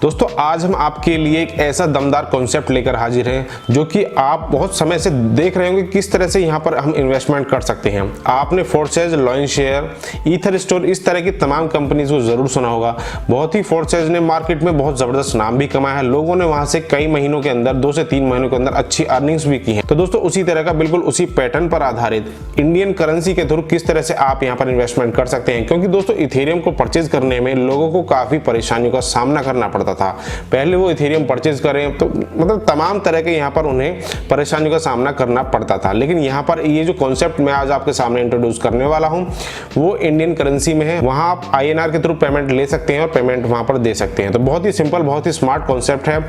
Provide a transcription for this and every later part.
दोस्तों आज हम आपके लिए एक ऐसा दमदार कॉन्सेप्ट लेकर हाजिर हैं जो कि आप बहुत समय से देख रहे होंगे किस तरह से यहाँ पर हम इन्वेस्टमेंट कर सकते हैं। आपने फोर्सेज, लॉयनशेयर, ईथर स्टोर इस तरह की तमाम कंपनीज को जरूर सुना होगा। बहुत ही फोर्सेज ने मार्केट में बहुत जबरदस्त नाम भी कमाया है। लोगों ने वहां से कई महीनों के अंदर 2 से 3 महीनों के अंदर अच्छी अर्निंग्स भी की है। तो दोस्तों उसी तरह का बिल्कुल उसी पैटर्न पर आधारित इंडियन करेंसी के थ्रू किस तरह से आप यहाँ पर इन्वेस्टमेंट कर सकते हैं, क्योंकि दोस्तों इथेरियम को परचेज करने में लोगों को काफी परेशानियों का सामना करना पड़ता था। पहले वो इथेरियम परचेज करें तो मतलब तमाम तरह के यहाँ पर उन्हें परेशानियों का सामना करना पड़ता था। लेकिन यहाँ पर ये जो कॉन्सेप्ट मैं आज आपके सामने इंट्रोड्यूस करने वाला हूँ वो इंडियन करेंसी में है। वहां आप INR के थ्रू पेमेंट ले सकते हैं और पेमेंट वहां पर दे सकते हैं। तो बहुत ही सिंपल, बहुत ही स्मार्ट कॉन्सेप्ट है।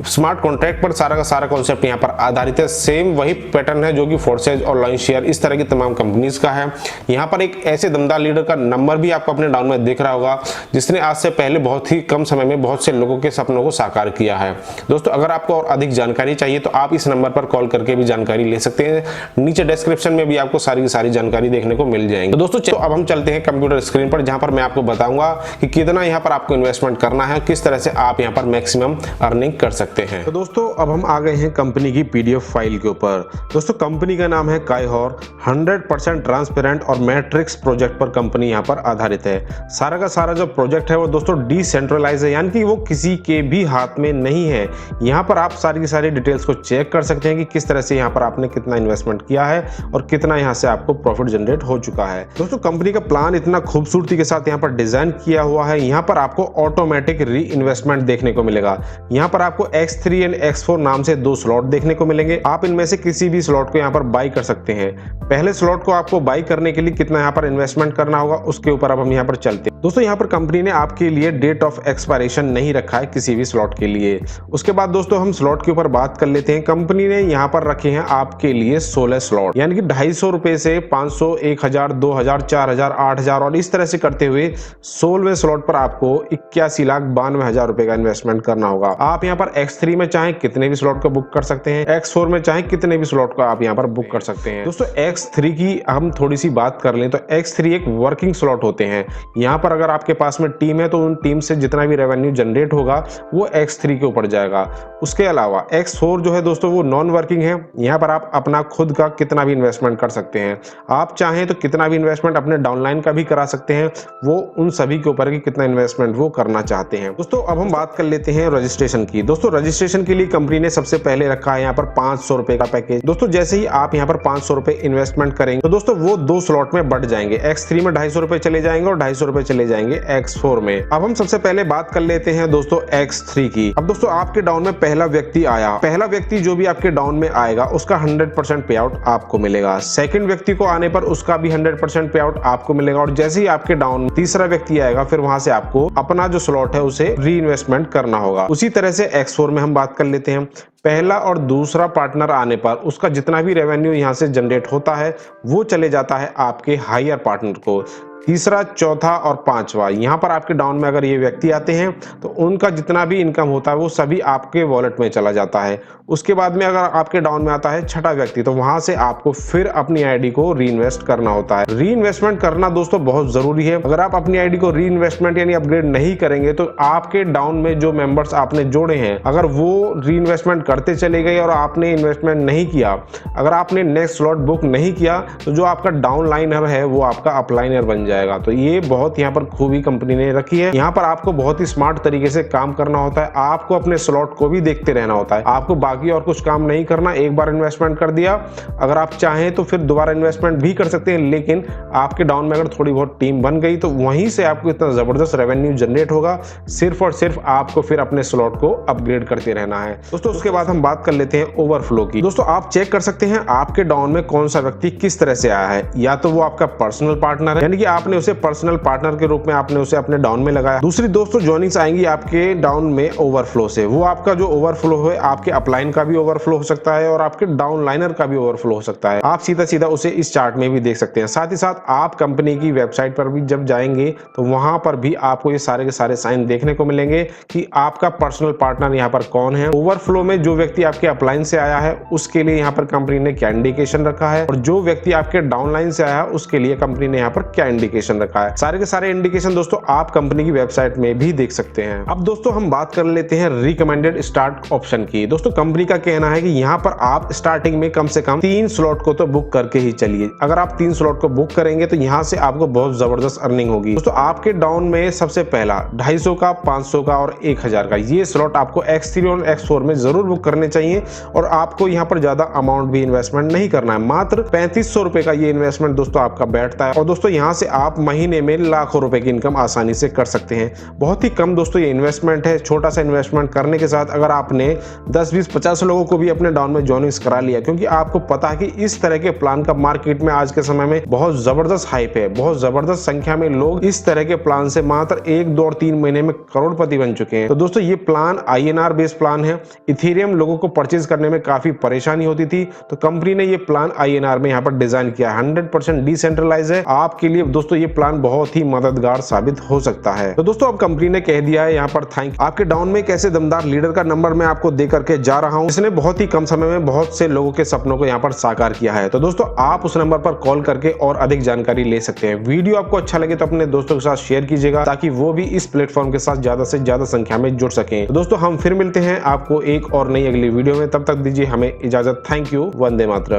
स्मार्ट कॉन्ट्रैक्ट पर सारा का सारा कॉन्सेप्ट यहाँ पर आधारित है। सेम वही पैटर्न है जो कि फोर्सेज और लॉयनशेयर इस तरह की तमाम कंपनीज का है। यहाँ पर एक ऐसे दमदार लीडर का नंबर भी आपको अपने डाउन में दिख रहा होगा जिसने आज से पहले बहुत ही कम समय में बहुत से लोगों के सपनों को साकार किया है। दोस्तों अगर आपको और अधिक जानकारी चाहिए तो आप इस नंबर पर कॉल करके भी जानकारी ले सकते हैं। नीचे डिस्क्रिप्शन में भी आपको सारी की सारी जानकारी देखने को मिल जाएंगी। तो दोस्तों अब हम चलते हैं कंप्यूटर स्क्रीन पर, जहां पर मैं आपको बताऊंगा कि कितना यहाँ पर आपको इन्वेस्टमेंट करना है, किस तरह से आप यहाँ पर मैक्सिमम अर्निंग कर सकते हैं। तो दोस्तों अब हम आ गए हैं कंपनी की PDF फाइल के ऊपर। दोस्तों कंपनी का नाम है काइहॉर। 100% ट्रांसपेरेंट और मैट्रिक्स प्रोजेक्ट पर कंपनी यहाँ पर आधारित है। सारा का सारा जो प्रोजेक्ट है वो दोस्तों डिसेंट्रलाइज है, यानी कि वो किसी के भी हाथ में नहीं है। यहाँ पर आप सारी की सारी डिटेल्स को चेक कर सकते हैं कि किस तरह से यहाँ पर आपने कितना इन्वेस्टमेंट किया है और कितना यहाँ से आपको प्रॉफिट जनरेट हो चुका है। दोस्तों कंपनी का प्लान इतना खूबसूरती के साथ यहाँ पर डिजाइन किया हुआ है। यहाँ पर आपको ऑटोमेटिक री इन्वेस्टमेंट देखने को मिलेगा। यहाँ पर आपको X3 एंड X4 नाम से 2 स्लॉट देखने को मिलेंगे। आप इनमें से किसी भी स्लॉट को यहाँ पर बाई कर सकते हैं। पहले स्लॉट को आपको बाई करने के लिए कितना यहाँ पर इन्वेस्टमेंट करना होगा उसके ऊपर अब हम यहाँ पर चलते हैं। दोस्तों यहाँ पर कंपनी ने आपके लिए डेट ऑफ एक्सपायरेशन नहीं रखा है किसी भी स्लॉट के लिए। उसके बाद दोस्तों हम स्लॉट के ऊपर बात कर लेते हैं। कंपनी ने यहाँ पर रखे हैं आपके लिए 16 स्लॉट, यानी कि 250 रुपए से 500, 1000, 2000, 4000, 8000 और इस तरह से करते हुए 16वें स्लॉट पर आपको 81,92,000 रुपए का इन्वेस्टमेंट करना होगा। आप यहाँ पर X3 में चाहे कितने भी स्लॉट को बुक कर सकते हैं, X4 में चाहे कितने भी स्लॉट को आप यहाँ पर बुक कर सकते हैं। दोस्तों X3 की हम थोड़ी सी बात कर लें तो X3 एक वर्किंग स्लॉट होते हैं। यहाँ पर अगर आपके पास में टीम है तो उन टीम से जितना भी रेवेन्यू जनरेट होगा वो X3 के ऊपर जाएगा। उसके अलावा X4 जो है दोस्तों वो नॉन वर्किंग है। यहाँ पर आप अपना खुद का कितना भी इन्वेस्टमेंट कर सकते हैं। आप चाहें तो कितना भी इन्वेस्टमेंट अपने डाउनलाइन का भी करा सकते हैं। वो उन सभी के ऊपर कि कितना इन्वेस्टमेंट वो करना चाहते हैं। दोस्तों अब हम बात कर लेते हैं रजिस्ट्रेशन की। दोस्तों रजिस्ट्रेशन के लिए कंपनी ने सबसे पहले रखा है यहाँ पर 500 रुपए का पैकेज। दोस्तों जैसे ही आप यहाँ पर 500 रुपए इन्वेस्टमेंट करेंगे तो दोस्तों वो 2 स्लॉट में बढ़ जाएंगे। X3 में 250 रुपए चले जाएंगे और 250 रुपए चले जाएंगे X4 में। अब हम सबसे पहले बात कर लेते हैं दोस्तों X3 की। अब दोस्तों आपके डाउन में पहला व्यक्ति आया, पहला व्यक्ति जो भी आपके डाउन में आएगा उसका 100% पे आउट आपको मिलेगा। सेकंड व्यक्ति को आने पर उसका भी 100% पे आउट आपको मिलेगा। और जैसे ही आपके डाउन तीसरा व्यक्ति आएगा फिर वहां से आपको अपना जो स्लॉट है उसे री इन्वेस्टमेंट करना होगा। उसी तरह से X4 में हम बात कर लेते हैं। पहला और दूसरा पार्टनर आने पर उसका जितना भी रेवेन्यू यहाँ से जनरेट होता है वो चले जाता है आपके हायर पार्टनर को। तीसरा, चौथा और पांचवा, यहाँ पर आपके डाउन में अगर ये व्यक्ति आते हैं तो उनका जितना भी इनकम होता है वो सभी आपके वॉलेट में चला जाता है। उसके बाद में अगर आपके डाउन में आता है छठा व्यक्ति तो वहां से आपको फिर अपनी आईडी को री इन्वेस्ट करना होता है। री इन्वेस्टमेंट करना दोस्तों बहुत जरूरी है। अगर आप अपनी आईडी को री इन्वेस्टमेंट यानी अपग्रेड नहीं करेंगे तो आपके डाउन में जो मेंबर्स आपने जोड़े हैं अगर वो री इन्वेस्टमेंट करते चले गए और आपने इन्वेस्टमेंट नहीं किया, अगर आपने नेक्स्ट स्लॉट बुक नहीं किया तो जो आपका डाउन लाइनर है वो आपका अपलाइनर बन जाएगा। तो ये बहुत यहाँ पर खूबी कंपनी ने रखी है। यहाँ पर आपको बहुत ही स्मार्ट तरीके से काम करना होता है। आपको अपने स्लॉट को भी देखते रहना होता है। आपको बाकी और कुछ काम नहीं करना। एक बार इन्वेस्टमेंट कर दिया, अगर आप चाहें तो फिर दोबारा इन्वेस्टमेंट भी कर सकते हैं। लेकिन आपके डाउन में अगर थोड़ी बहुत टीम बन गई तो वहीं से आपको इतना जबरदस्त रेवेन्यू जनरेट होगा। सिर्फ और सिर्फ आपको फिर अपने स्लॉट को अपग्रेड करते रहना है। दोस्तों उसके बाद हम बात कर लेते हैं ओवरफ्लो की। दोस्तों आप चेक कर सकते हैं आपके डाउन में कौन सा व्यक्ति किस तरह से आया है। या तो वो आपका पर्सनल पार्टनर है, यानी कि आपने उसे पर्सनल पार्टनर के रूप में आपने उसे अपने डाउन में लगाया। दूसरी दोस्तों जॉइनिंग्स आएंगी आपके डाउन में ओवरफ्लो से। वो आपका जो ओवरफ्लो है आपके अपलाइन का भी ओवरफ्लो हो सकता है और आपके डाउन लाइनर का भी ओवरफ्लो हो सकता है। आप सीधा सीधा उसे इस चार्ट में भी देख सकते हैं। साथ ही साथ आप कंपनी की वेबसाइट पर भी जब जाएंगे तो वहां पर भी आपको ये सारे के सारे साइन देखने को मिलेंगे कि आपका पर्सनल पार्टनर यहाँ पर कौन है। ओवरफ्लो में जो व्यक्ति आपके अपलाइन से आया है उसके लिए यहाँ पर कंपनी ने क्या इंडिकेशन रखा है और जो व्यक्ति आपके डाउनलाइन से आया है उसके लिए कंपनी ने यहाँ पर क्या इंडिकेशन इंडिकेशन रखा है। सारे के सारे इंडिकेशन दोस्तों आप कंपनी की वेबसाइट में भी देख सकते हैं। अब दोस्तों हम बात कर लेते हैं रिकमेंडेड स्टार्ट ऑप्शन की। दोस्तों कंपनी का कहना है कि यहाँ पर आप स्टार्टिंग में कम से कम 3 स्लॉट को तो बुक करके ही चलिए। अगर आप 3 स्लॉट को बुक करेंगे तो यहाँ से आपको बहुत जबरदस्त अर्निंग होगी। दोस्तों आपके डाउन में सबसे पहला 250 का, 500 का और 1000 का ये स्लॉट आपको X3 और X4 में जरूर बुक करने चाहिए और आपको यहाँ पर ज्यादा अमाउंट भी इन्वेस्टमेंट नहीं करना है। मात्र 3500 रुपए का ये इन्वेस्टमेंट दोस्तों आपका बैठता है और दोस्तों यहाँ से आप महीने में लाखों रुपए की इनकम आसानी से कर सकते हैं। बहुत ही कम दोस्तों ये इन्वेस्टमेंट है। छोटा सा इन्वेस्टमेंट करने के साथ अगर आपने 10, 20, 50 लोगों को भी अपने डाउन में जॉइनिंग्स करा लिया, क्योंकि आपको पता है कि इस तरह के प्लान का मार्केट में आज के समय में बहुत जबरदस्त हाइप है। बहुत जबरदस्त संख्या में लोग इस तरह के प्लान से मात्र 1, 2 और 3 महीने में करोड़पति बन चुके हैं। तो दोस्तों ये प्लान INR बेस्ड प्लान है। इथेरियम लोगों को परचेज करने में काफी परेशानी होती थी, तो कंपनी ने ये प्लान INR में यहाँ पर डिजाइन किया। 100% डिसेंट्रलाइज है। आपके लिए दोस्तों ये प्लान बहुत ही मददगार साबित हो सकता है। तो दोस्तों अब कंपनी ने कह दिया है यहाँ पर थैंक। आपके डाउन में एक ऐसे दमदार लीडर का नंबर मैं आपको दे करके जा रहा हूँ, जिसने बहुत ही कम समय में बहुत से लोगों के सपनों को यहाँ पर साकार किया है। तो दोस्तों आप उस नंबर पर कॉल करके और अधिक जानकारी ले सकते हैं। वीडियो आपको अच्छा लगे तो अपने दोस्तों के साथ शेयर कीजिएगा ताकि वो भी इस प्लेटफॉर्म के साथ ज्यादा से ज्यादा संख्या में जुड़ सकें। तो दोस्तों हम फिर मिलते हैं आपको एक और नई अगली वीडियो में। तब तक दीजिए हमें इजाजत। Thank you. वंदे मातरम।